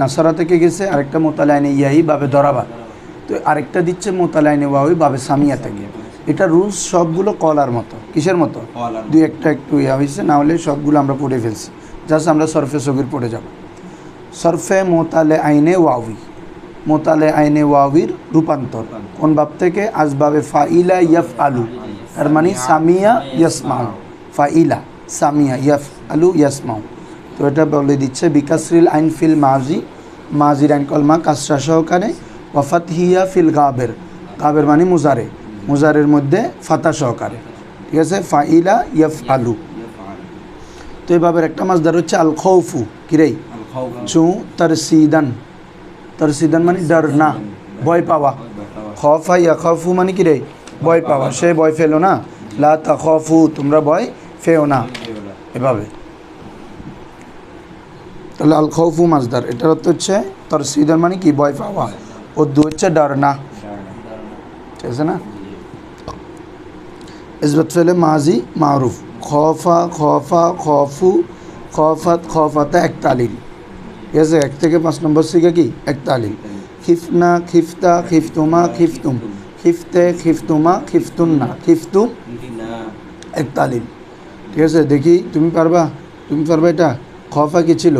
নাসারা থেকে গেছে, আরেকটা মোতালাইনে ইয়াহি বাবে দরাবা, তো আরেকটা দিচ্ছে মোতালাইনে ওয়াওই বাবে সামিয়া থেকে। এটা রুলস সবগুলো কলার মতো। কিসের মতো? দুই একটা একটু ইয়া হয়েছে, না হলে সবগুলো আমরা পড়ে ফেলছি। জাস্ট আমরা সরফে সগির পড়ে যাব। সরফে মোতালে আইনে ওয়াউই, মোতালে আইনে ওয়াউির রূপান্তর কোন বাব থেকে? আসবাবে ফাইলা ইয়াফ আলু, তার মানে সামিয়া ইয়াসমাউ, ফাইলা সামিয়া ইয়াফ আলু ইয়াসমাউ। তো এটা বলে দিচ্ছে বিকাসরিল আইন ফিল মাজি, মাজির আইন কলমা কাসরা সহকারে, ওয়াফাতহিয়া ফিল গাবের, গাবের মানে মুজারে, মুজারের মধ্যে ফাতা সহকারে। ঠিক আছে, ফাইলা ইয়াফ আলু। তো এভাবে একটা মাসদার হচ্ছে আল খৌফু, কিরেই চু তারসিদান, তারসিদান মানে ডর না, ভয় পাওয়া। খফা ইয়া খফু মানে কিরে? ভয় পাওয়া। সে ভয় ফেলো না, লা তাখফু, তোমরা ভয় ফেও না, এভাবে। তাহলে আল খৌফু মাসদার, এটার অর্থ হচ্ছে তারসিদান মানে কি? ভয় পাওয়া। উর্দু হচ্ছে ডর না, ঠিক আছে না? ইসবাত ফেলে মাজি মারুফ, খফা খফা খফু খফাত খফাতে এক তালিল। ঠিক আছে, 1 থেকে 5 নম্বর শিখে কি? এক তালিল। খিফনা খিফতা খিফতুমা খিফতুম, খিফতে খিফতুমা খিফতুন্না, খিফতুম এক তালিল। ঠিক আছে, দেখি তুমি পারবা? তুমি পারবা এটা? খফা কি ছিল?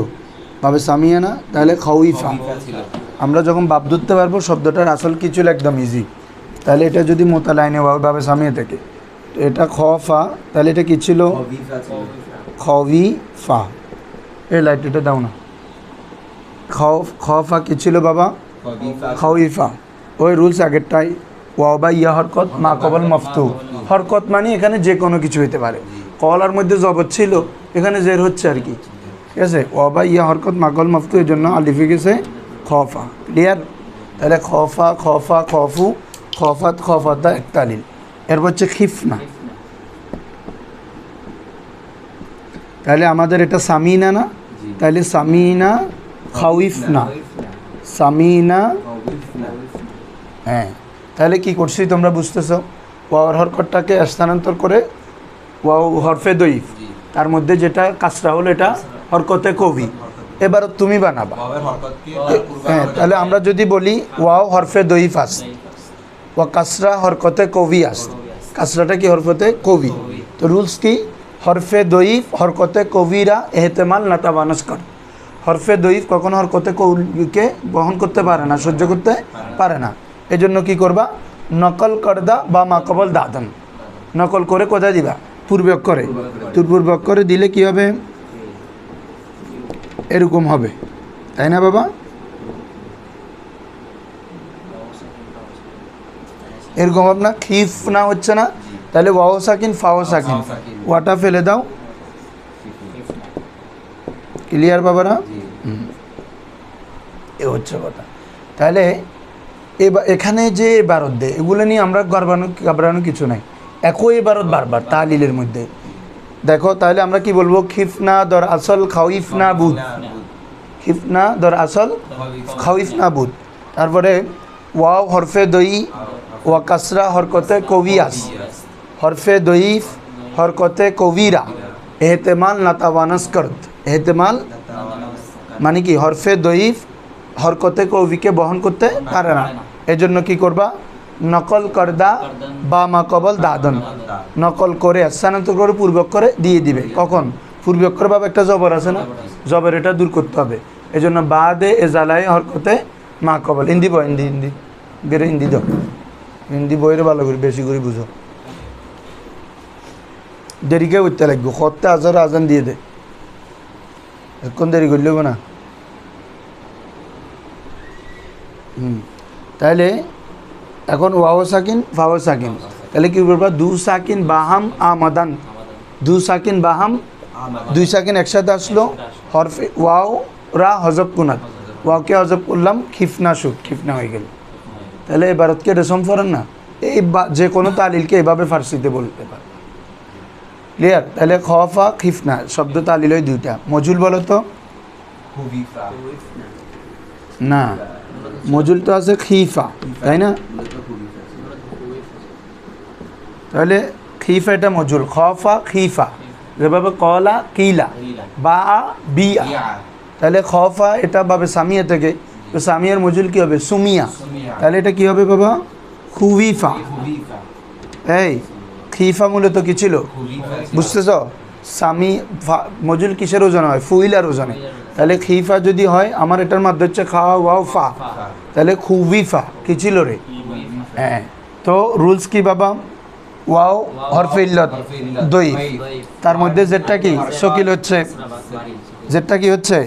বাবে সামিয়া না, তাহলে খাউইফা। আমরা যখন বাপ ধরতে পারবো শব্দটার আসল কি ছিল, একদম ইজি। তাহলে এটা যদি মোতালাইনে ওয়াও বাবে সামিয়া থেকে, তো এটা খফা, তাহলে এটা কি ছিল? খাউইফা। এই লাইটটা দাও না। খফা কি ছিল বাবা? খাউইফা। ওই রুলস আগেরটাই। ওয়াও বা ইয়া হরকত মা কবল মফতু, হরকত মানে এখানে যে কোনো কিছু হতে পারে। কলার মধ্যে জবর ছিল, এখানে জের হচ্ছে আর কি। ঠিক আছে, ওয়াও বা ইয়া হরকত মা কবল মফতু, এর জন্য আলিফে গেছে খফা। ক্লিয়ার? তাহলে খফা খফা খফু খফাত খফাতা এক তালিল। এরপর হচ্ছে খিফনা। তাহলে আমাদের এটা সামিনা না, তাহলে সামিনা খাউইফনা, সামিনা। হ্যাঁ, তাহলে কি করছি তোমরা বুঝতেছো? ওয়াওর হরকতটাকে স্থানান্তর করে ওয়াও হরফে দইফ, তার মধ্যে যেটা কাসরা হলো এটা হরকতে কবি। এবার তুমি বানাবা। হ্যাঁ, তাহলে আমরা যদি বলি ওয়াও হরফে দইফ আস, ওয়া কাসরা হরকতে কবি আস, কাসরাটা কি? হরফতে কবি। তো রুলস কি? হরফে দইফ হরকতে কবিরা এহতেমাল নাতাবানাস কর। হরফে দইফ কখনো হরকতে কবিকে বহন করতে পারে না, সহ্য করতে পারে না। এই জন্য কী করবা? নকল করদা বা মাকবল দাদন, নকল করে কোথায় দিবা? পূর্ব অক্ষরে। পূর্ব অক্ষরে দিলে কি হবে? এরকম হবে, তাই না বাবা? এরকম হবে না? খিফ না হচ্ছে না, তাহলে ওয়াও সাকিন ফাও সাকিন, ওয়াটা ফেলে দাও। ক্লিয়ার বাবারা? এ হচ্ছে কথা। তাহলে এখানে যে ইবারত দেয়, এগুলো নিয়ে আমরা ঘাবড়ানো কিছু নাই। একই ইবারত বারবার তাহলিলের মধ্যে দেখো। তাহলে আমরা কি বলবো? খিফনা দর আসল খাউইফনা বুদ, খিফনা দর আসল খাউইফনা বুদ। তারপরে ওয়াও হরফে দই ওয়া কাসরা হরকতে কবিয়াস, হরফে দইফ হরকতে কবিরা এহতেমাল নাতাওয়ানাস করত। এহতেমাল মানে কি? হরফে দইফ হরকতে কবিকে বহন করতে পারে না। এজন্য কি করবা? নকল করদা বা মাকবল দাদন, নকল করে স্থানান্তর করে পূর্বক্ষরে দিয়ে দিবে। কখন? পূর্বক্ষর ভাবে একটা জবর আছে না, জবর, এটা দূর করতে হবে। এজন্য বাদে এজালাই হরকতে মাকবল। হিন্দি বই, হিন্দি হিন্দি বেরো, হিন্দি দাও, হিন্দি বইয়ের ভালো করে বেশি করে বুঝো। দেরিকে উঠতে লাগবে, খতে আজার আজান দিয়ে দে, এখন দেরি করলেও না। তাহলে এখন ওয়াও সাকিন ফাও সাকিন, তাহলে কি বলবা? দু সাকিন বাহাম আমাদান, দু সাকিন বাহাম, দুই সাকিন একসাথে আসলো, হরফে ওয়াও রা হজব কুনাত, ওয়াওকে হজব করলাম, খিফনা সুখ, খিফনা হয়ে গেল। তাহলে এবারতকে রেশম ফরেন না, এই যে কোনো তালিলকে এভাবে ফার্সিতে বলতে পারে। ক্লিয়ার? তাহলে খফা খিফনা শব্দ তালিল ওই দুইটা। মজুল বলো তো? না, মজুল তো আছে খিফা, তাই না? তাহলে খিফা এটা মজুল, খফা খিফা, যেভাবে কলা কিলা বা বিয়া, তাহলে খফা এটা বাবে সামিয়া থেকে, তো সামিয়ার মজুল কী হবে? সুমিয়া। তাহলে এটা কী হবে বাবা? খুবিফা। এই খিফা মূলত কী ছিল? বুঝতেছ? সামি মজুল কিসের ওজনে হয়? ফুইলার ওজনে। তাহলে খিফা যদি হয়, আমার এটার মধ্যে হচ্ছে খাওয়া ওয়াও ফা, তাহলে খুবিফা কী ছিল রে? হ্যাঁ, তো রুলস কি বাবা? ওয়াও হরফে ইল্লত দইফ, তার মধ্যে জেরটা কি শকিল হচ্ছে, জেরটা কি হচ্ছে,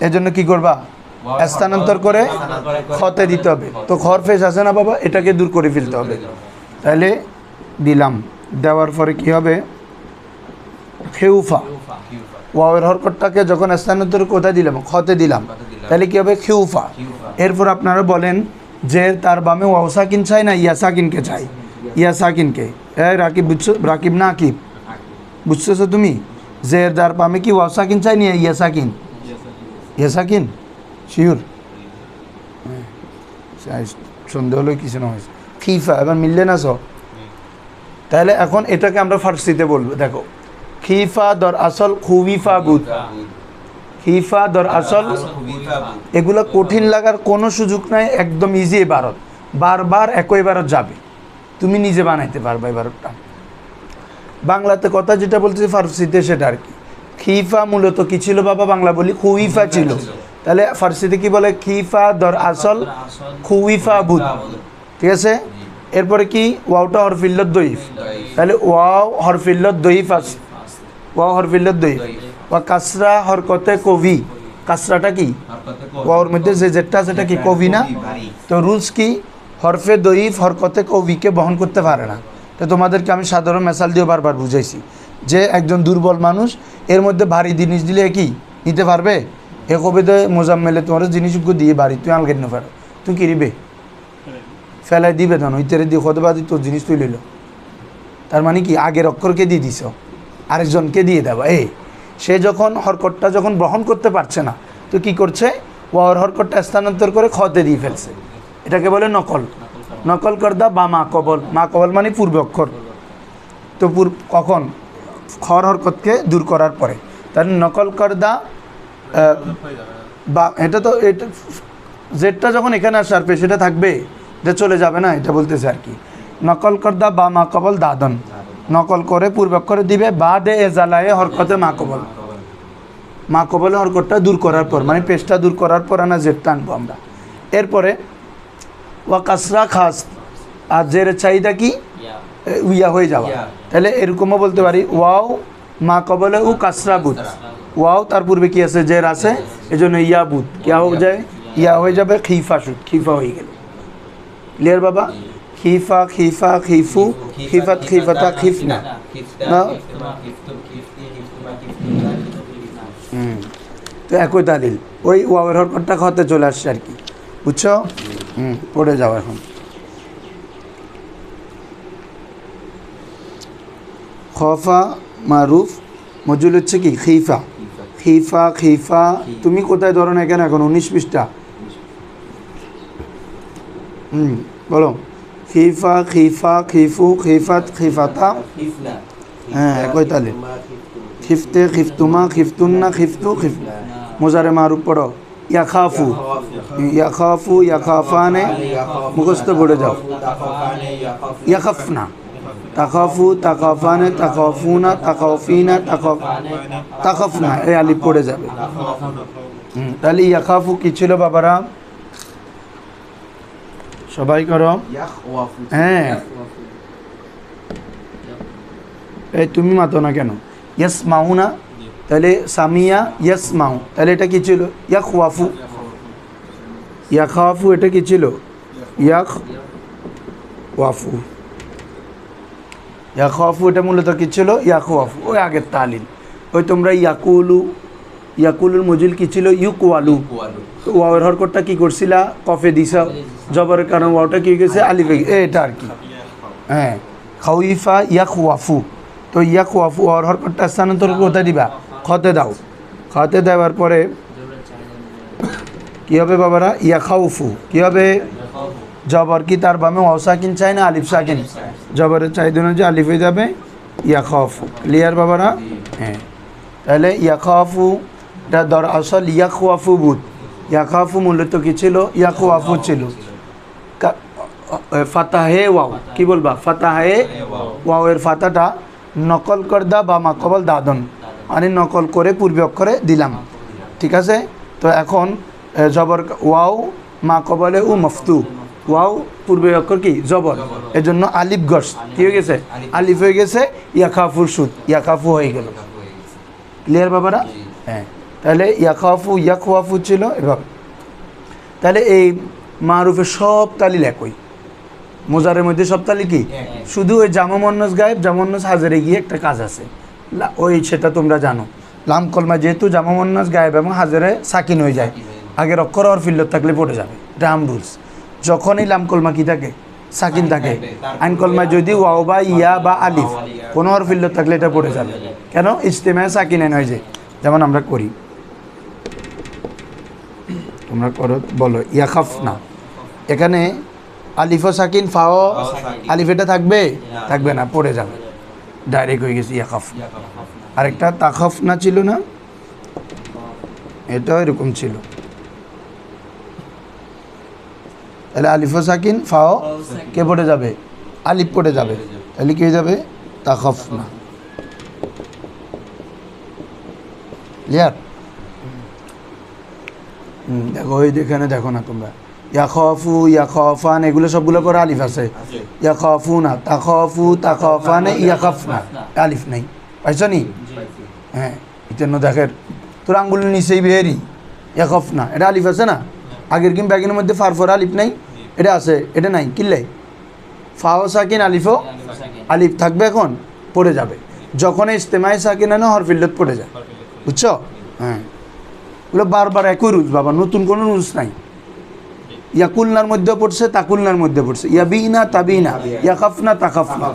এজন্য কি করবা? স্থানান্তর করে খতে দিতে হবে। তো খরফেশ আছে না বাবা, এটাকে দূর করে ফেলতে হবে। তাহলে দিলাম, দেওয়ার পরে কি হবে? খেউফা। ওয়াওয়ের হরকতটাকে যখন স্থানান্তর কোথায় দিলাম? খতে দিলাম, তাহলে কি হবে? খেউফা। এরপর আপনারা বলেন যে তার বামে ওয়াও সাকিন চাই না ইয়া সাকিনকে চাই? ইয়া সাকিনকে। রাকিব বুঝছো? রাকিব না আকিব, বুঝতেছো তুমি? যে তার বামে কি ওয়াও সাকিন চাই না ইয়া সাকিন? ইয়া সাকিন শিওর? সন্দেহ হলো কিছু না হয়েছে। খিফা এবার মিললে না সব। তাহলে এখন এটাকে আমরা ফার্সিতে বলবো। দেখো, খিফা দর আসল খুবিফা বুদ, খিফা দর আসল, এগুলো কঠিন লাগার কোনো সুযোগ নাই, একদম ইজি। এবারত বারবার একই এবারত যাবে, তুমি নিজে বানাইতে পারবে এবারতটা। বাংলাতে কথা যেটা বলছে ফার্সিতে সেটা আর কি। খিফা মূলত কি ছিল বাবা? বাংলা বলি খুইফা ছিল। তাহলে ফার্সিতে কি বলে? খিফা দর আসল খুইফা বুদ, ঠিক আছে? এরপরে কি? ওয়াওটা হরফিল্লত দইফ, তাহলে ওয়াও হরফিল্লত দইফ আছে, ওয়াও হরফিল্লত দইফ। ওয়া কাসরা হরকতে কবি, কাসরাটা কি? ওয়াওর মধ্যে যে জেরটা সেটা কি? কবি না? তো রুলস কি? হরফে দইফ হরকতে কবিকে বহন করতে পারে না। তো তোমাদেরকে আমি সাধারণ মেসাল দিয়ে বারবার বুঝাইছি যে একজন দুর্বল মানুষ, এর মধ্যে ভারী জিনিস দিলে কি নিতে পারবে? এ কবিতে মোজাম্মেলে তোমার জিনিসগুলো দিয়ে বাড়ি তুই আলগেট না পারো, তুই কিরিবে ফেলাই দিবে ধন ওইটারে দিয়ে কত বাদি তোর জিনিস তুই লইল। তার মানে কি? আগের অক্ষরকে দিয়ে দিছ, আরেকজনকে দিয়ে দেবা। সে যখন হরকতটা যখন বহন করতে পারছে না, তো কি করছে? ওয়ার হরকতটা স্থানান্তর করে খতে দিয়ে ফেলছে। এটাকে বলে নকল। নকল করদা বা মা কবল। মা কবল মানে পূর্ব অক্ষর। তো কখন? খর হরকতকে দূর করার পরে। তাহলে নকল করদা বা এটা তো এটা জেডটা যখন এখানে আসার পে সেটা থাকবে, এটা চলে যাবে না, এটা বলতেছে আর কি। নকল করদা বা মা কবল দাদন, নকল করে পূর্বাক্ষরে দিবে বা দে এজালায়ে হরকতে মা কবল। মা কবলে হরকতটা দূর করার পর, মানে পেশটা দূর করার পর না জেডটা আনবো আমরা। এরপরে ওয়া কাসরা খাস, আর জের চাহিদা কি? উইয়া হয়ে যাওয়া। তাহলে এরকমও বলতে পারি ওয়াও মা কবলে উ কাসরা বুত। ওয়াও তার পূর্বে কি আছে? জের আছে, এই জন্য ইয়া বুত কেয়া হয়ে যায়, ইয়া হয়ে যাবে খিফা সুদ, খিফা হয়ে গেল। ক্লিয়ার বাবা? খিফা খিফা খিফু খিফাত খিফাতা খিফনা না? তো একই তালিল, ওই ওয়াওয়ের হরকতটা খতে চলে আসছে আর কি, বুঝছো? পড়ে যাও এখন। খফা মারুফ মজুল হচ্ছে কি? খিফা। খিফা খিফা তুমি কোথায় ধরো না কেন? এখন 19 পৃষ্ঠা। বলো। খিফা খিফা খিফু খিফাত খিফাতা, হ্যাঁ একই তালিল। খিফতে খিফতুমা খিফতুন্না খিফতু খিফ। মোজারে মারুফ পড়ো। ইয়াখাফু ইয়াখাফু ইয়াখাফানে মুখস্থ পড়ে যাও। ইয়াখাফনা তাকাফু তাকাফানে তাকাফুনা তাকাফিনা তাকাফনা, এই আলিফ পড়ে যাবে। তাহলে ইয়াখাফু কি ছিল বাবারা? সবাই করো। হ্যাঁ, এই তুমি মাতো না কেন? ইয়াস মাউ না? তাহলে সামিয়া ইয়াস মাউ, তাহলে এটা কি ছিল? ইয়াখওয়াফু। ইয়াখাফু এটা কি ছিল? ইয়াখওয়াফু। ইয়াখাফু এটা মূলত কি ছিল? ইয়াখওয়াফু। ওই আগের তালিল। ওই তোমরা ইয়াকুলু, ইয়াকুলুর মজুল কি ছিল? ইউকওয়ালু। তো ওয়াওয়ের হরকতটা কি করছিলা? কফে দিছা, জবরের কারণে ওয়াওটা কি গেছে? আলিফে, এটা আর কি। হ্যাঁ, খাউইফা ইয়াখওয়াফু। তো ইয়াখওয়াফু ওয়াওয়ের হরকতটা স্থানান্তর কোথায় দিবা? খতে দাও। খতে দেওয়ার পরে কী হবে বাবারা? ইয়াখাউফু কী হবে? জবর কি তার বামে ওয়াও সাকিন চাই না আলিফ সাকিন? জবরের চাহিদা অনুযায়ী আলিফ হয়ে যাবে ইয়াখাফু। ক্লিয়ার বাবারা? হ্যাঁ, তাহলে ইয়াখাফু এটা দর আসল ইয়াখাফু বুত, ইয়াখাফু মূলত কি ছিল? ইয়াখাফু ছিল। ফাতাহে ওয়াও, কি বলবা? ফাতাহে ওয়াও এর ফাতাটা নকল করদা বা মাকবল দাদন, মানে নকল করে পূর্বে অক্ষরে দিলাম, ঠিক আছে? তো এখন জবর ওয়াও মা কবলে উ মফতু, ওয়াও পূর্বে অক্ষর কি? জবর, এর জন্য আলিফ গস কি হয়ে গেছে? আলিফ হয়ে গেছে, ইয়াখাফুর সুদ, ইয়াখাফু হয়ে গেল। ক্লিয়ার বাবারা? হ্যাঁ, তাহলে ইয়াখাফু ইয়াখাফু ছিল এভাবে। তাহলে এই মারুফের সব তালিল একই, মোজারের মধ্যে সব তালি কি? শুধু ওই জামা মুয়ান্নাস গায়েব, জামা মুয়ান্নাস হাজারে গিয়ে একটা কাজ আছে, ওই সেটা তোমরা জানো। লাম কলমা যেহেতু জামা মুয়ান্নাস গায়েব এবং হাজারে সাকিন হয়ে যায়, আগের অক্ষর আর ফিল্লত থাকলে পড়ে যাবে, এটা রুলস। যখনই লাম কলমা কি থাকে? সাকিন থাকে। আইন কলমা যদি ওয়াও বা ইয়া বা আলিফ কোনো আর ফিল্লত থাকলে এটা পড়ে যাবে। কেন? ইজতেমায়ে সাকিন নয়, যে যেমন আমরা করি, তোমরা করো, বলো ইয়াখাফ না, এখানে আলিফ ও সাকিন, ফাও আলিফ, এটা থাকবে? থাকবে না, পড়ে যাবে, ডাইরেক্ট হয়ে গেছে ইয়াখাফ। আরেকটা তাখাফ না ছিল না, এটাও এরকম ছিল। তাহলে আলিফ ও সাকিন, ফাও কে পড়ে যাবে? আলিফ পড়ে যাবে, তাহলে কি হয়ে যাবে? তাখাফ না। ক্লিয়ার? দেখো ওই এখানে দেখো না তোমরা, ইয়াখাফু ইয়াখাফান এগুলো সবগুলো করে আলিফ আছে। ইয়াখাফু না, তাখাফু তাখাফানে, ইয়াখাফনা আলিফ নাই, পাইছো নি? হ্যাঁ, এই জন্য দেখের তোর আঙ্গুলের নিচেই বেরি ইয়াখাফনা, এটা আলিফ আছে না? আগের কিম ব্যাগের মধ্যে ফারফর আলিফ নাই, এটা আছে, এটা নাই, কিনলে ফাও সাকিন আলিফও আলিফ থাকবে, এখন পড়ে যাবে। যখন ইজতেমায়ে সাকিন না হরফিল্লত পড়ে যায়, বুঝছো? হ্যাঁ, ওগুলো বারবার একই রুলস বাবা, নতুন কোনো রুলস নাই। ইয়াকুলনার মধ্যে পড়ছে, তাকুলনার মধ্যে পড়ছে, ইয়াবিনা তাবিনা, ইয়াখাফনা তাখাফনা,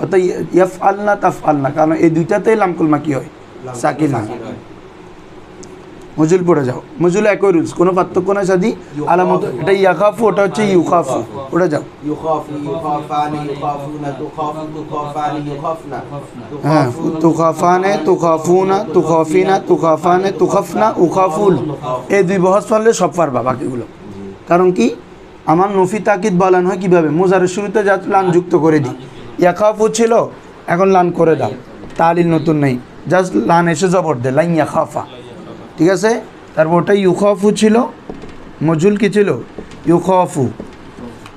অর্থাৎ ইয়াফআলনা তাফআলনা, কারণ এই দুইটাতেই লাম কলমা কি হয়? সাকিন হয়। মজুল পড়ে যাও, মজুলে একই রুলস, কোনো পার্থক্য নাই। সাদি আলামত, এটা ইয়াখাফু, ওটা হচ্ছে ইউখাফু, ওটা যাও। হ্যাঁ, তুখাফানে তুখাফুনা তুখাফিনা তুখাফানে তুখাফনা উখাফুল, এই দুই বহস পারলে সব পারবা বাকিগুলো। কারণ কি? আমার নফি তাকিদ বলান হয় কীভাবে? মোজারের শুরুতে যা লান যুক্ত করে দিই, ইয়াখাফু ছিল, এখন লান করে দাও, তালিল নতুন নেই, জাস্ট লান এসে জবর দে, লাইন ইয়াখাফা, ঠিক আছে? তারপর ওটা ইউখাফু ছিল, মজুল কি ছিল? ইউখাফু,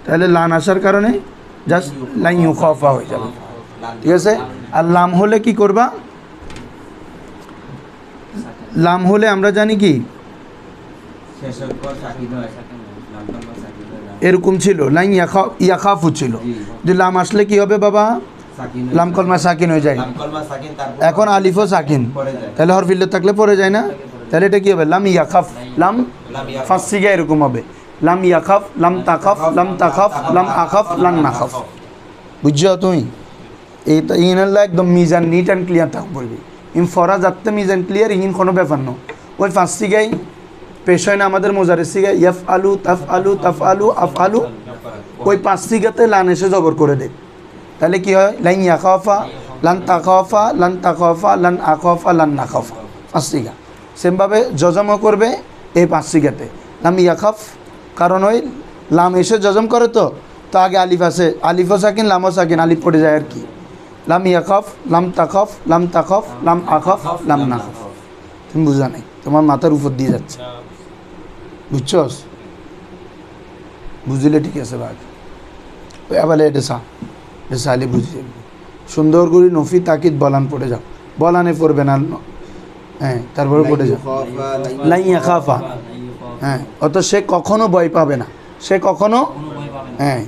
তাহলে লান আসার কারণে জাস্ট লাইন ইউখাফা হয়ে যাবে, ঠিক আছে? আর লাম হলে কি করবা? লাম হলে আমরা জানি কি এরকম ছিল, লাইন ইয়াখাফু ছিল, যে লাম আসলে কি হবে বাবা? লাম কলমা সাকিন হয়ে যায়। এখন আলিফও সাকিন, তাহলে হরফিল্লত থাকলে পড়ে যায় না? তাহলে এটা কি হবে? লাম ইয়াখাফ, লাম ফাসিগা এরকম হবে, লাম ইয়াখাফ, লাম তাখাফ, লাম তাখাফ, লাম আখাফ, লাম নাখাফ। বুঝছো তুমি? এইটা ইনআল্লাহ একদম মিজান নিট অ্যান্ড ক্লিয়ার থাক বলবি। ইন ফরা যাতে মিজান ক্লিয়ার, ইন কোনো ব্যাপার না। ওই ফাসিগাই পেশ হয় না আমাদের মোজারের সিগায়, ইয়াফ আলু তাফ আলু তাফ আলু আফ আলু, ওই পাঁচ সিগাতে লান এসে জবর করে দেয়, তাহলে কি হয়? লাইন ইয়াখাফা, লান তাখাফা, লান তাখাফা, লান আখাফা, লান নাখাফা, পাঁচ সিগা। সেমভাবে জজমও করবে এই পাঁচ সিগাতে, লাম ইয়াখাফ, কারণ ওই লাম এসে জজম করে, তো আগে আলিফ আছে, আলিফও সাকিন লামও সাকিন, আলিফ পড়ে যায় আর কি। লাম ইয়াখাফ, লাম তাখাফ, লাম তাখাফ, লাম আখাফ, লাম নাখাফ। তুমি বুঝা নাই, তোমার মাথার উপর দিয়ে যাচ্ছে, বুঝছস? বুঝলে ঠিক আছে ভাই, ওই আবার এটা সালে বুঝে সুন্দর করে নফি তাকিদ বলান পড়ে যাও, বলানে পড়বে না, হ্যাঁ, তারপরে পড়ে যাও লাইন ইয়াখাফা। হ্যাঁ, অত সে কখনো ভয় পাবে না, সে কখনো, হ্যাঁ,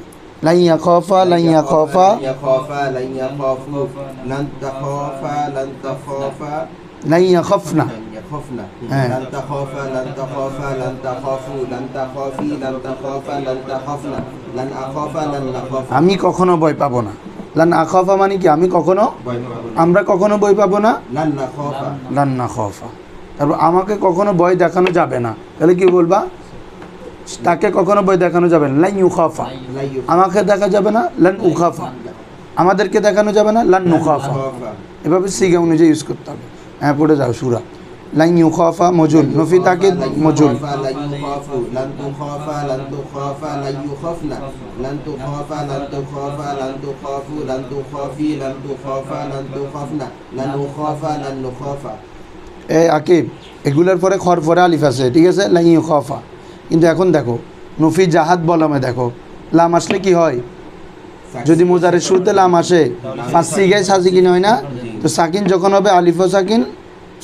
লাইন ইয়াখাফা, লাইন ইয়াখাফা, লাইন ইয়াখাফনা, হ্যাঁ, আমি কখনো ভয় পাবো না। লান আখাফা মানে কি? আমি কখনো, আমরা কখনো ভয় পাবো না, লান নাখাফা। তারপর আমাকে কখনো ভয় দেখানো যাবে না, তাহলে কি বলবা? তাকে কখনো ভয় দেখানো যাবে না, লান ইউখাফা। আমাকে দেখা যাবে না, লান উখাফা। আমাদেরকে দেখানো যাবে না, লান নুখাফা। এভাবে সিগা অনুযায়ী ইউজ করতে হবে। হ্যাঁ, পড়ে যাও সুরা। লান ইউখাফা মজুল, নফি তাকিদ মজুল। লান ইউখাফু লান তুখাফা লান তুখাফা লান ইউখাফনা লান তুখাফা লান তুখাফা লান তুখাফু লান তুখাফি লান তুখাফা লান তুখাফনা লান উখাফা লান নুখাফা। এই আকিব, এগুলোর পরে খর পরে আলিফ আছে, ঠিক আছে, লান ইউখাফা। কিন্তু এখন দেখো নফি জাহাদ বলমে দেখো লাম আসলে কি হয়, যদি মুজারের শুরুতে লাম আসে পাঁচ সিগায় সাকিন হয় না, তো সাকিন যখন হবে আলিফও সাকিন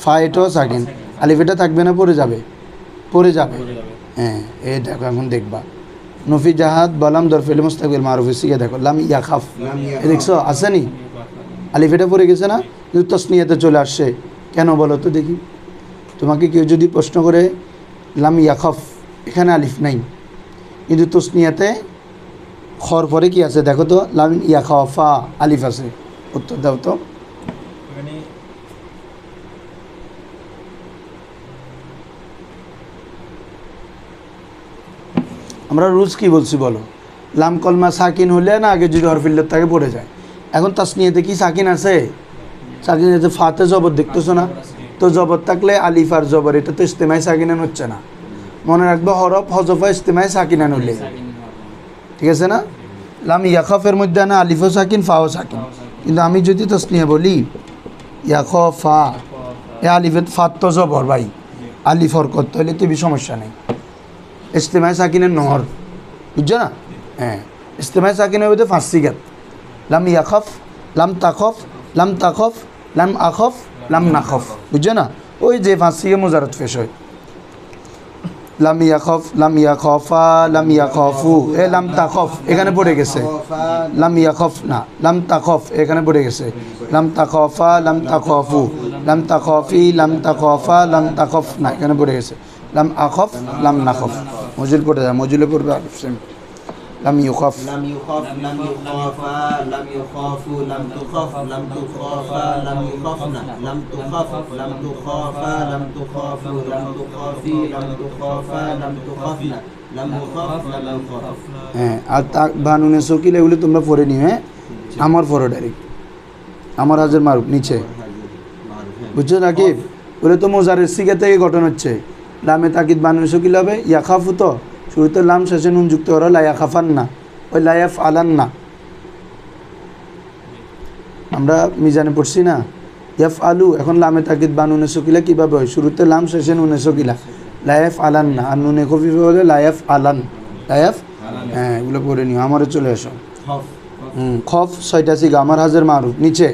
ফা এটাও সাকিন, আলিফ এটা থাকবে না, পড়ে যাবে, পড়ে যাবে। হ্যাঁ এই দেখো এখন দেখবা নফি জাহাদ বলাম দরফেল মুস্তাকবিল মারুফের সিগে দেখো লাম ইয়াখাফ, এ দেখছো আসেনি, আলিফ এটা পড়ে গেছে না, কিন্তু তসনিয়াতে চলে আসছে কেন বলো তো দেখি। তোমাকে কেউ যদি প্রশ্ন করে লাম ইয়াখাফ, এখানে আলিফ নাই কিন্তু তসনিয়াতে খর পরে কি আছে দেখো তো, লাম ইয়াখাফা আলিফ আছে, উত্তর দাও তো। আমরা রুলস কি বলছি বলো, লাম কলমা সাকিন হলে না আগে যদি হরফিল্লত তাকে পড়ে যায়। এখন তাসনিয়াতে কি সাকিন আছে, সাকিনাতে ফাতে জবর দেখতেছো না, তো জবর থাকলে আলিফ আর জবর এটা তো ইস্তেমাই সাকিনান হচ্ছে না, মনে রাখবে হরফ হজফা ইস্তেমাই সাকিনান হলে, ঠিক আছে না। লাম ইয়াখাফের মধ্যে না আলিফও সাকিন ফাও সাকিন, কিন্তু আমি যদি তাসনিয়া বলি ইয়াখাফা, এ আলিফের ফাত তো জবর ভাই, আলিফ হরকত হলে তো সমস্যা নেই, ইস্তেমাই সাকিনের নহর, বুঝছো না। হ্যাঁ ইস্তেমাই সাকিনের মধ্যে ফাঁস সিগাত, লাম ইয়াখাফ, লাম তাখফ, লাম তাখফ, লাম আখফ, লাম নাখফ, বুঝছো না, ওই যে ফাঁস সিগে মুজারত ফেস হয়। লাম ইয়াখফ, লাম ইয়াখফা, লাম ইয়াখফু, এ লাম তাখফ এখানে পড়ে গেছে, লাম ইয়াখফ না, লাম তাখফ এখানে পড়ে গেছে, লাম তাখফা, লাম তাখফু, লাম তাখফি, লাম তাখফা, লাম তাখফ না এখানে পড়ে গেছে, লাম আখফ, লাম নাখফ, মজিল পড়ে যায়, মজিলে পড়বে আলিফ সেম। লাম ইউখফ, লাম ইউখাফ লাম ইউখাফা লাম ইউখাফু লাম তুখাফ লাম তুখাফা লাম ইউখাফনা লাম তুখাফ লাম তুখাফা লাম তুখাফু লাম তুখাফি লাম তুখাফা লাম তুখাফনা লাম ইউখাফ লাম ইউখাফ। হ্যাঁ আর তা বানুনে সকিল এগুলো তোমরা পড়ে নিও। হ্যাঁ আমার পড়ো ডাইরেক্ট, আমার হাজের মারুফ নিচে, বুঝছো নাকি, বলে তো মোজারের সিগা থেকে গঠন হচ্ছে, লামে তাকিদ বানুনে সকিল হবে, ইয়াখাফু তো শুরুতে লাম শেষে নুন যুক্ত করা, লায়া খাফান না, ওই লায়াফ আলান না, আমরা মিজানে পড়ছি না ইয়াফ আলু, এখন লামে তাকিদ বানুনে সকিলা কীভাবে হয়, শুরুতে লাম শেষে নুনে সকিলা, লায়াফ আলান না, আর নুনে খফিফ হলে লায়াফ আলান, লায়াফ, হ্যাঁ এগুলো পড়ে নিও। আমারে চলে এসো, খফ ছয়টা সিগা, আমার হাজের মারুফ নিচে,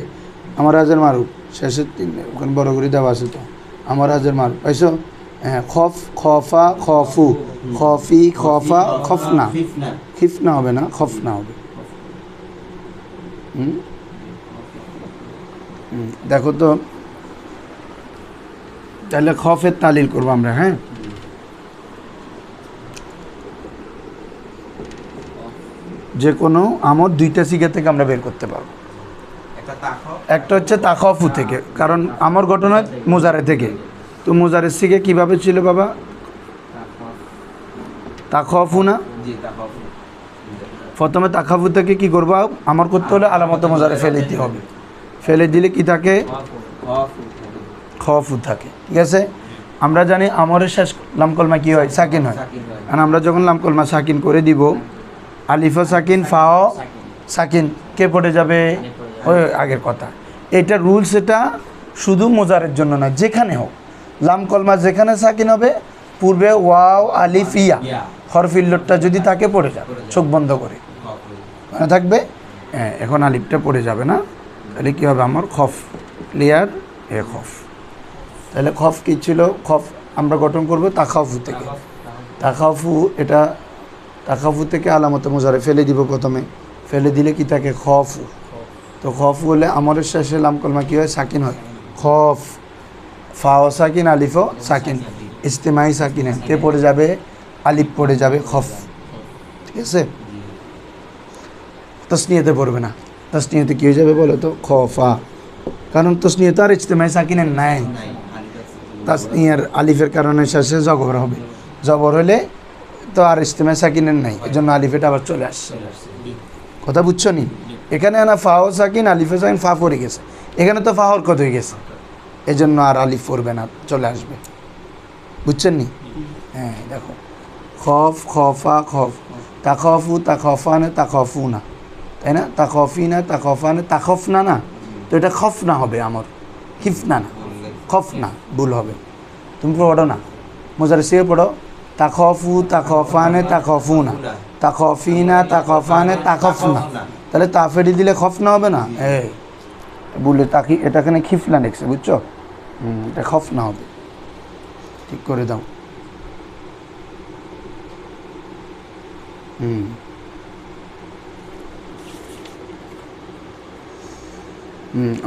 আমার হাজের মারুফ শেষের তিন ওখানে বড় করে দেওয়া আছে তো, আমার হাজের মারুফ পাইছো। হ্যাঁ খফ, খফা, খফু, খফি, খফা, খফনা, খিফনা হবে না, খফনা হবে। দেখো তো তাহলে খফের তালিল করবো আমরা। হ্যাঁ যে কোনো আমর দুইটা সিগা থেকে আমরা বের করতে পারবো, একটা হচ্ছে তাখফু থেকে, কারণ আমর গঠন হয় মোজারে থেকে, তো মোজারের সিগে কীভাবে ছিল বাবা, তাখফু না, প্রথমে তাখাফু থেকে কী করবো, আমার করতে হলে আলামত মোজারে ফেলে দিতে হবে, ফেলে দিলে কি থাকে, খফু থাকে, ঠিক আছে। আমরা জানি আমরের শেষ লামকলমা কী হয়, সাকিন হয়, আর আমরা যখন লামকলমা সাকিন করে দিব, আলিফ সাকিন ফাও সাকিন, কে পড়ে যাবে, ওই আগের কথা। এটা রুলস, এটা শুধু মোজারের জন্য না, যেখানে হোক লামকলমা যেখানে সাকিন হবে পূর্বে ওয়াও আলিফ ইয়া হরফিল্লতটা যদি তাকে পড়ে যাবে, চোখ বন্ধ করে মনে থাকবে। হ্যাঁ এখন আলিফটা পড়ে যাবে না, তাহলে কী হবে, আমার খফ ক্লিয়ার, এ খফ। তাহলে খফ কী ছিল, খফ আমরা গঠন করব তাখাফু থেকে, তাখাফু, এটা তাখাফু থেকে আলামতে মোজারে ফেলে দিব, প্রথমে ফেলে দিলে কি থাকে, খফু, তো খফু হলে আমরের শেষে লামকলমা কী হয়, সাকিন হয়, খফ, ফাও সাকিন, আলিফও সাকিন, ইস্তেমাই সাকিনে কে পড়ে যাবে, আলিফ পড়ে যাবে, খফ, ঠিক আছে। তসনিয়াতে পড়বে না, তসনিয়াতে কী হয়ে যাবে বলো তো, খফা, কারণ তসনিয়াতে আর ইস্তেমাই সাকিনের নাই, তাসনিয়ার আলিফের কারণে শেষে জবর হবে, জবর হলে তো আর ইস্তেমাই সাকিনের নাই, এই জন্য আলিফেটা আবার চলে আসছে, কথা বুঝছো নি। এখানে না ফাও সাকিন, আলিফে সাকিন, ফা পড়ে গেছে, এখানে তো ফা হরকত হয়ে গেছে, এজন্য আর আলিফ পড়বে না, চলে আসবে। বুঝছেন নি? হ্যাঁ দেখো, খফ খফা খফ, তাখফু তাখফানে তাখফুনা, তাই না? তাখফিনা তাখফানে তাখফনা না, তো এটা খফনা হবে আমার, খিফনা না, খফনা ভুল হবে। তুমি পড়ো না, মোজারে সে পড়ো, তাখফু তাখফানে তাখফুনা, তাখফিনা তাখফানে তাখফনা, তাহলে তাফেরি দিলে খফনা হবে না? বলে তাকি এটাখানে খিফলা লিখছে, বুঝছো? এটা খফনা হবে, ঠিক করে দাও।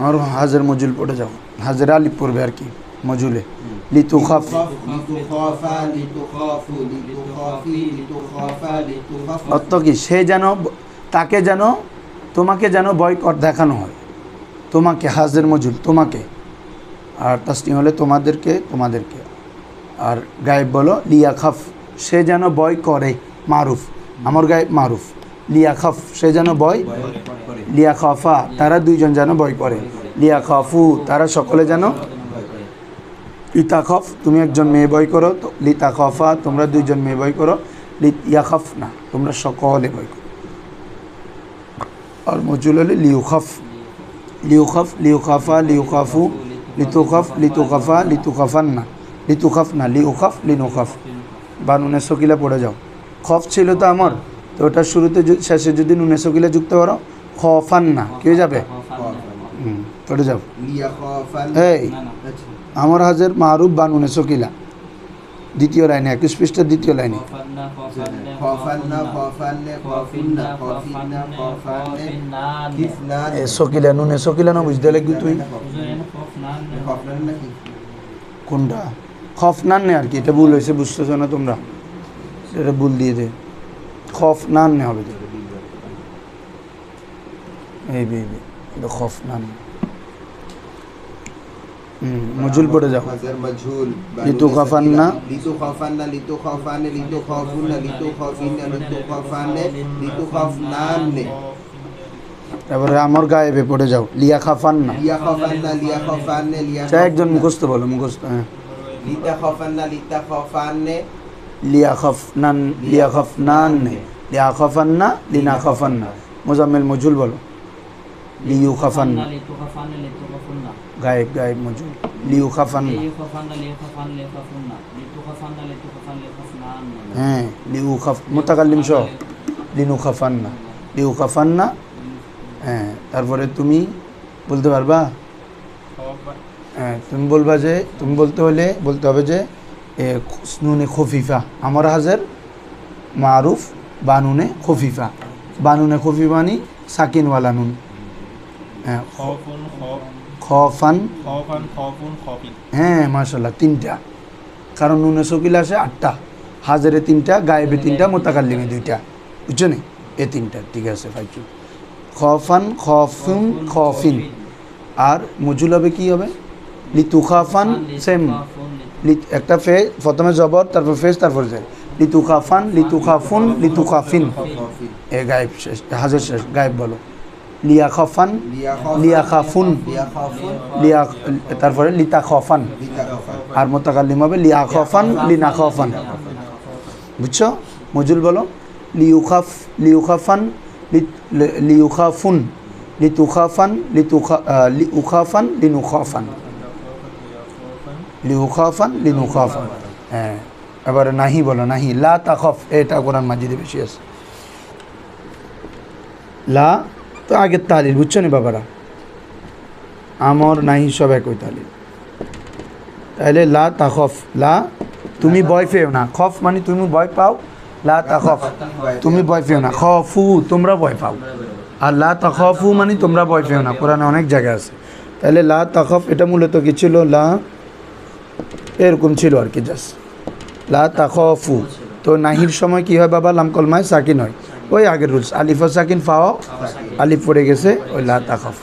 আর হাজের মজুল পড়ে যাও, হাজের আলিফ পড়বে আর কি মজুলে, লিতু খাফ, অর্থ কি? সে যেন, তাকে যেন, তোমাকে যেন বয়কট দেখানো হয়, তোমাকে, হাজের মজুল তোমাকে, আর তাসনিয়া হলে তোমাদেরকে, তোমাদেরকে, আর গায়েব বলো লিয়া খাফ, সে যেন বয় করে, মারুফ, আমার গায়েব মারুফ, লিয়া খাফ সে যেন বয়, লিয়া খাফা তারা দুইজন যেন বয় করে, লিয়া খাফু তারা সকলে যেন, লিতা খফ তুমি একজন মেয়ে বয় করো, তো লিতা খফা তোমরা দুইজন মেয়ে বয় করো, লিয়া খফ না তোমরা সকলে বয় করো। আর মজুল হলে লিউ খফ, লিউ খফ, লিউ খাফা, লিউ খাফু, লিতু খফ, লিতু খাফা, লিতু খাফান না, লিতু খফ না, লিউ খফ, লিনু খফ। বানুনে সকিলা পড়ে যাও, খফ ছিল তো আমার, তো ওটার শুরুতে শেষে যদি নুনে সকিলা যুক্ত করো, খফান না কি হয়ে যাবে? পড়ে যাও। এই আমার হাজের মারুফ বানুনে সকিলা, দ্বিতীয় লাইনে, 21 পৃষ্ঠার দ্বিতীয় লাইনে, সকিলা নুনে সকিলা না বুঝতে লাগবি তুই কোনটা? খফনান নে আর কি, এটা ভুল হয়েছে, বুঝতেছো না তোমরা, এটা ভুল দিয়ে দে, খফনান নে হবে, এই খফনান। মজুল পড়ে যাও, লিতু খাফান্না, লিতু খাফান্না, লিতু খাফানে, লিতু খাফুনা, লিতু খাফিনা, লিতু খাফানে, লিতু খাফনানে। তারপরে আমার গায়েবে পড়ে যাও, লিয়া খাফান্না, লিয়া খাফান্না, লিয়া খাফানে, লিয়া চাই একজন মুখস্থ বলো, মুখস্থ। হ্যাঁ, লিতা খাফান্না, লিতা খাফানে, লিয়া খাফনান, লিয়া খাফনান, লিয়া খাফান্না, লিনা খাফান্না। মোজাম্মেল মজুল বলো, লিউ খাফান্না, গায়েব গায়েব মজুল, লিউ খাফান্না, হ্যাঁ লিউ খাফ, মুতাকাল্লিম সহ, লিনু খাফান্না, লিউ খাফান্না। হ্যাঁ, তারপরে তুমি বলতে পারবা? হ্যাঁ, তুমি বলবা যে, তুমি বলতে হলে বলতে হবে যে নুনে খফিফা, আমার হাজের মারুফ বানুনে খফিফা, বানুনে খফিফা মানে সাকিনওয়ালা নুন। হ্যাঁ, খফান, হ্যাঁ মাশাল্লাহ, তিনটা, কারণ নুনে সকিল আসে 8টা, হাজারে 3টা, গায়েবে 3টা, মোতাকাল্লিমে 2টা, বুঝছো নি? এ 3টা, ঠিক আছে ফাইচু। খফান, খফুন, খফিন। আর মজুল হবে কি হবে? লিতু খাফান, সেম, একটা ফে প্রথমে জবর, তারপর ফেস, তারপর জের, লিতু খাফান, লিতু খাফুন, লিতু খাফিন, এ গায়েব শেষ, হাজার শেষ, গায়েব বলো, লিয়া খাফান, লিয়া খাফুন, লিয়া, তারপরে লিতা খাফান, আর মুতাকাল্লিম হবে লিয়া খাফান, লিনা খাফান, বুঝছো? মজুল বলো, লিউ খাফ, লিউ খাফান, লিউ খাফুন, লিতু খাফান, লিউ খাফান, লিনু খাফান, লিউ খাফান, লিনু খাফান। হ্যাঁ, এবারে নাহি বলো, নাহি, লা তাখফ, এটা কোরআন মাজিদে বেশি আছে, লা তো আগের তালিল, বুঝছো নি বাবারা? আমর নাহি সব একই তালিল, তাহলে লা তাখফ, লা তুমি ভয় পেও না, খফ মানে তুমি ভয় পাও, লা তাখফ তুমি ভয় পেও না, খফু তোমরা ভয় পাও, আর লা তাখফু মানে তোমরা ভয় পেও না, কোরআনে অনেক জায়গা আছে। তাহলে লা তাখফ এটা মূলত কি ছিল? লা এরকম ছিল আর কি, জাস্ট লা তাখফু। তো নাহির সময় কি হয় বাবা? লাম কলমায় সাকিন হয়, ওই আগের রুলস, আলিফ সাকিন, ফাও আলিফ পড়ে গেছে, ওই লা তাখফ।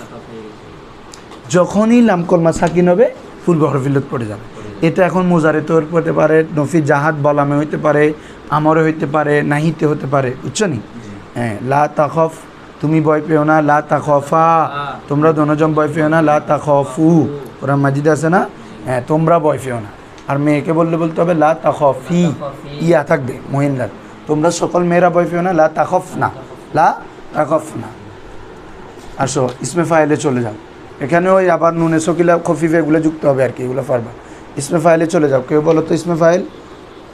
যখনই লাম কলমা সাকিন হবে পূর্ব হরফিলত পড়ে যাবে। এটা এখন মুজারে তোর হতে পারে, নফি জাহাদ বলামে হইতে পারে, আমরে হইতে পারে, নাহিতে হতে পারে, বুঝছো নি? হ্যাঁ, লা তাখফ তুমি ভয় পেও না, লা তাখফা, তোমরা দোনোজন ভয় পেও না, লা তাখফু, কোরআন মাজিদে আছে না, হ্যাঁ তোমরা ভয় পেও না। আর মেয়েকে বলতে হবে লা তাখফি, ইয়া থাকবে মহিন্দার, তোমরা সকল মেয়েরা ভয় পেও না, লা তাখফ না, লা তাখফ না। আসো ইসমে ফাইলে চলে যাও, এখানে ওই আবার নুনে সকিলা খফিফে এগুলো যুক্ত হবে আর কি, এগুলো পারবা। ইসমে ফাইলে চলে যাও, কেউ বলো তো ইসমে ফাইল,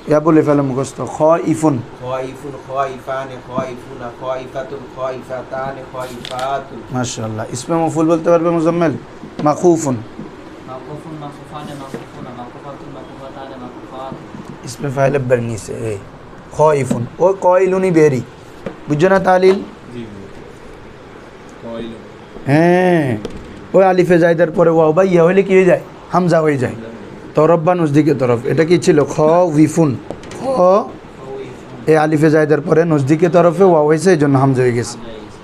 ইয়া বলে ফেলো মুখস্থ, খ ইফুন, খাইফুন খাইফানে খাইফুনা খাইফাতুন খাইফাতানে খাইফাতুন। মাশাআল্লাহ। ইসমে মফুল বলতে পারবে মুজাম্মেল, মাখুফুন, মাকুফুন মাকুফানে মাকুফুনা মাকুফাতুন মাকুফাতানে মাকুফাত। ইসমে ফাইলে বর্নিসে এ খ ইফুন, ও কইলুনি বেরি, বুঝছো না তালিল, হ্যাঁ ওই আলিফে জায়দার পরে ওয়াও বা ইয়া হলে কি হয়ে যায়, হামজা হয়ে যায়, তরফ বা নজদিকে তরফ। এটা কি ছিল, খ উইফুন, খ এ আলিফে জায়দার পরে নজদিকে তরফে ওয়াও হয়েছে, এই জন্য হামজা হয়ে গেছে,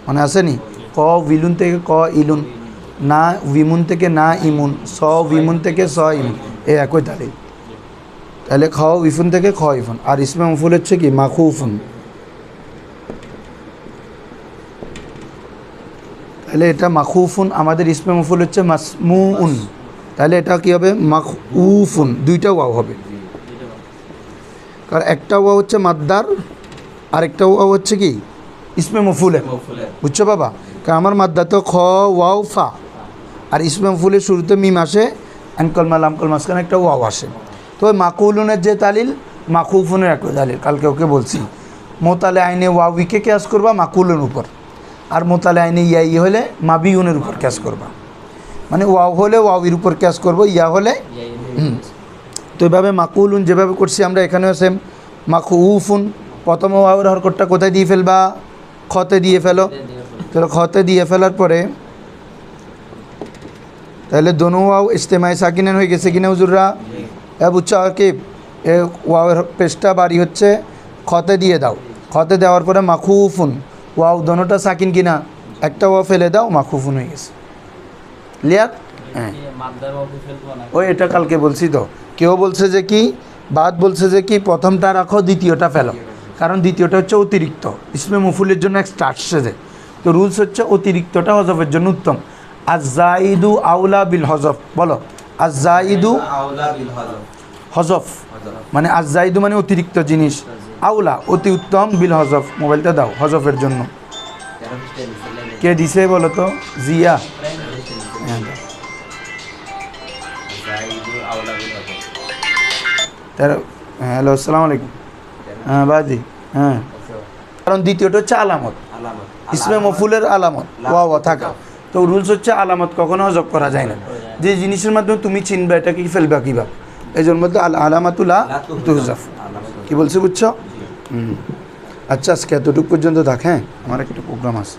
মনে আসেনি। ক উইলুন থেকে ক ইলুন, না উইমুন থেকে না ইমুন, স উইমুন থেকে স ইমুন, এ একই তালিল। তাহলে খ উইফুন থেকে খ ইফুন। আর ইসমে মফুল হচ্ছে কি, মাখুফুন। তাহলে এটা মাখুফুন, আমাদের ইসমে মফুল হচ্ছে মাসমুউন, তাহলে এটা কি হবে, মাখউফুন, দুইটা ওয়াও হবে, কারণ একটা ওয়াও হচ্ছে মাদ্দার, আরেকটা ওয়াও হচ্ছে কি ইসমে মফুলের, বুঝছো বাবা। কারণ আমার মাদ্দা তো খ ওয়াও ফা, আর ইসমে মফুলের শুরুতে মিম আসে, আনকলমা লামকল মাঝখানে একটা ওয়াও আসে। তো ওই মাকুলুনের যে তালিল, মাখুফুনের একটা তালিল, কালকে ওকে বলছি। মোতালে আইনে ওয়াউকে ক্যাশ করবা মাকুলের উপর, আর মোতালে আইনে ইয়াই হলে মাবিউনের উপর ক্যাশ করবা, মানে ওয়াও হলে ওয়াউর উপর ক্যাশ করবো, ইয়া হলে তো এভাবে মাকুলুন যেভাবে করছি আমরা এখানেও সেম। মাখউফুন, প্রথম ওয়াউর হরকতটা কোথায় দিয়ে ফেলবা, খতে দিয়ে ফেলো, তাহলে খতে দিয়ে ফেলার পরে তাহলে দোনো ওয়াও ইজতেমাই সাকিনান হয়ে গেছে কিনা হুজুররা, বুঝছো কি, এ ওয়াওয়ের পেশটা বাড়ি হচ্ছে, খতে দিয়ে দাও, খতে দেওয়ার পরে মাখুফুন, ওয়াও দোনোটা সাকিন কিনা, একটা ওয়াও ফেলে দাও, মাখুফুন হয়ে গেছে, ক্লিয়ার। হ্যাঁ ওই এটা কালকে বলছি তো, কেউ বলছে যে কি বাদ, বলছে যে কি প্রথমটা রাখো দ্বিতীয়টা ফেলো, কারণ দ্বিতীয়টা হচ্ছে অতিরিক্ত, ইসমে মফুলের জন্য একটা আসছে যে, তো রুলস হচ্ছে অতিরিক্তটা হজফের জন্য উত্তম। আজ-জাইদু আউলা বিল হজফ, বলো আজ-জাইদু আউলা বিল হযফ, হজফ মানে আজ-জাইদু মানে অতিরিক্ত জিনিস, আউলা অতি উত্তম, বিল হজফ মোবাইলটা দাও হজফের জন্য। কে দিছে বলো তো, জিয়া, হ্যাঁ দাও। যাইদু আউলা বিল হযফ। তার হ্যালো আসসালামু আলাইকুম, হ্যাঁ বাজি, হ্যাঁ কারণ দ্বিতীয়টা হচ্ছে আলামত, আলামত, ইসমে মফুলের আলামত ওয়া থাকা, তো রুলস হচ্ছে আলামত কখনো হজব করা যায় না, যে জিনিসের মাধ্যমে তুমি চিনবে এটাকে কি ফেলবা কীভাবে, এই জন্য মধ্যে আলামাতুল্লাহ তুহজাফ, কি বলছি বুঝছো। আচ্ছা আজকে এতটুকু পর্যন্ত থাক, হ্যাঁ আমার একটা প্রোগ্রাম আছে।